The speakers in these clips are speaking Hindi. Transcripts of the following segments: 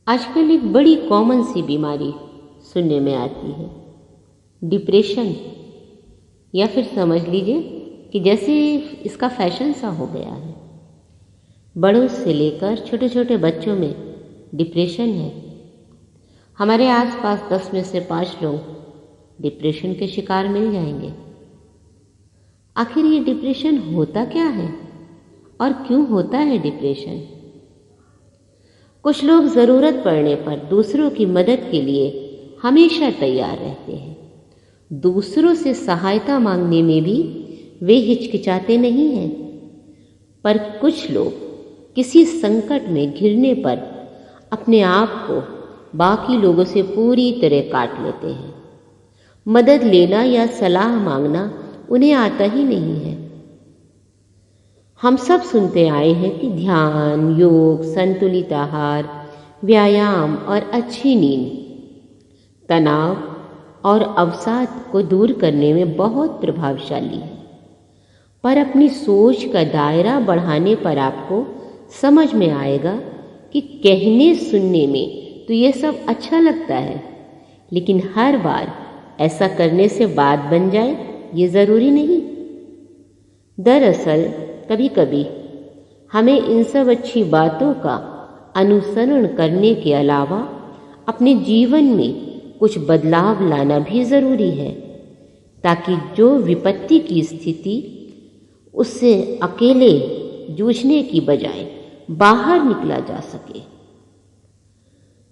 आजकल एक बड़ी कॉमन सी बीमारी सुनने में आती है, डिप्रेशन। या फिर समझ लीजिए कि जैसे इसका फैशन सा हो गया है। बड़ों से लेकर छोटे छोटे बच्चों में डिप्रेशन है। हमारे आसपास 10 में से 5 लोग डिप्रेशन के शिकार मिल जाएंगे। आखिर ये डिप्रेशन होता क्या है और क्यों होता है डिप्रेशन? कुछ लोग ज़रूरत पड़ने पर दूसरों की मदद के लिए हमेशा तैयार रहते हैं। दूसरों से सहायता मांगने में भी वे हिचकिचाते नहीं हैं। पर कुछ लोग किसी संकट में घिरने पर अपने आप को बाकी लोगों से पूरी तरह काट लेते हैं। मदद लेना या सलाह मांगना उन्हें आता ही नहीं है। हम सब सुनते आए हैं कि ध्यान, योग, संतुलित आहार, व्यायाम और अच्छी नींद तनाव और अवसाद को दूर करने में बहुत प्रभावशाली है। पर अपनी सोच का दायरा बढ़ाने पर आपको समझ में आएगा कि कहने सुनने में तो ये सब अच्छा लगता है, लेकिन हर बार ऐसा करने से बात बन जाए ये ज़रूरी नहीं। दरअसल कभी कभी हमें इन सब अच्छी बातों का अनुसरण करने के अलावा अपने जीवन में कुछ बदलाव लाना भी ज़रूरी है, ताकि जो विपत्ति की स्थिति उससे अकेले जूझने की बजाय बाहर निकला जा सके।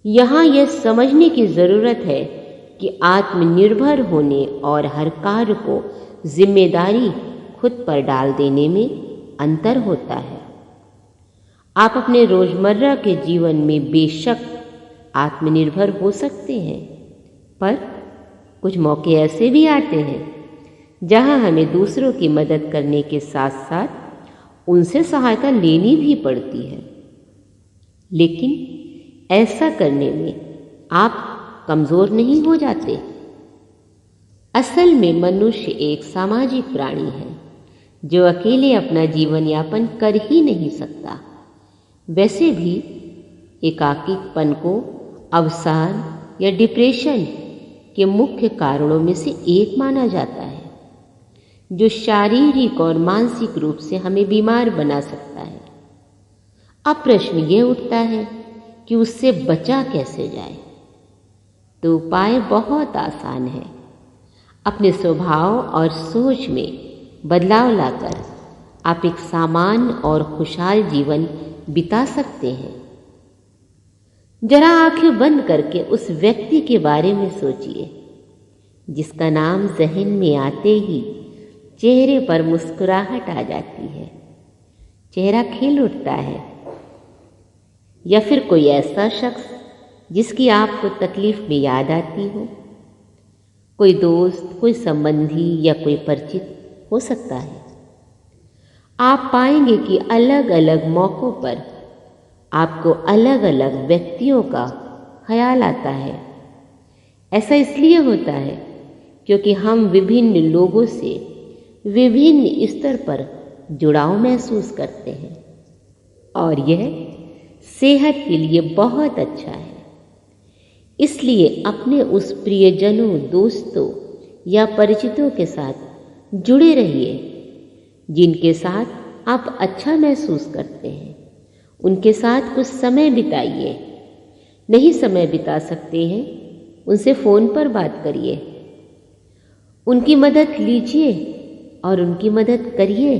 यहाँ यह समझने की ज़रूरत है कि आत्मनिर्भर होने और हर कार्य को जिम्मेदारी खुद पर डाल देने में अंतर होता है। आप अपने रोजमर्रा के जीवन में बेशक आत्मनिर्भर हो सकते हैं, पर कुछ मौके ऐसे भी आते हैं जहां हमें दूसरों की मदद करने के साथ साथ उनसे सहायता लेनी भी पड़ती है। लेकिन ऐसा करने में आप कमज़ोर नहीं हो जाते। असल में मनुष्य एक सामाजिक प्राणी है जो अकेले अपना जीवन यापन कर ही नहीं सकता। वैसे भी एकाकीपन को अवसाद या डिप्रेशन के मुख्य कारणों में से एक माना जाता है, जो शारीरिक और मानसिक रूप से हमें बीमार बना सकता है। अब प्रश्न ये उठता है कि उससे बचा कैसे जाए? तो उपाय बहुत आसान है। अपने स्वभाव और सोच में बदलाव लाकर आप एक सामान्य और खुशहाल जीवन बिता सकते हैं। जरा आंखें बंद करके उस व्यक्ति के बारे में सोचिए जिसका नाम जहन में आते ही चेहरे पर मुस्कुराहट आ जाती है, चेहरा खिल उठता है। या फिर कोई ऐसा शख्स जिसकी आपको तकलीफ में याद आती हो, कोई दोस्त, कोई संबंधी या कोई परिचित हो सकता है। आप पाएंगे कि अलग अलग मौक़ों पर आपको अलग अलग व्यक्तियों का ख्याल आता है। ऐसा इसलिए होता है क्योंकि हम विभिन्न लोगों से विभिन्न स्तर पर जुड़ाव महसूस करते हैं और यह सेहत के लिए बहुत अच्छा है। इसलिए अपने उस प्रियजनों, दोस्तों या परिचितों के साथ जुड़े रहिए जिनके साथ आप अच्छा महसूस करते हैं। उनके साथ कुछ समय बिताइए। नहीं समय बिता सकते हैं, उनसे फ़ोन पर बात करिए, उनकी मदद लीजिए और उनकी मदद करिए।